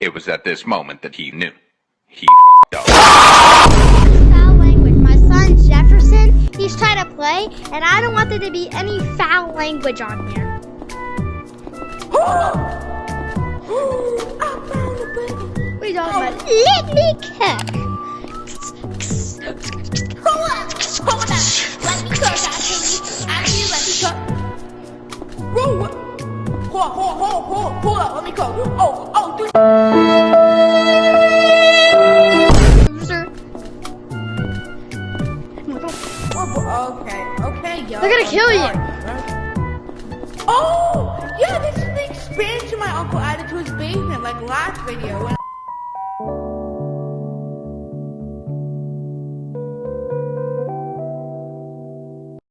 It was at this moment that he knew. He f***ed up. Foul language. My son Jefferson, he's trying to play, and I don't want there to be any foul language on here. What are you talking about? Let me cook. Hold on. Let me cook, actually. Let me cook. Hold on. Let me cook. Dude. Sir. Okay, yo. They're gonna kill you. Oh, yeah, this is the expansion my uncle added to his basement, like last video.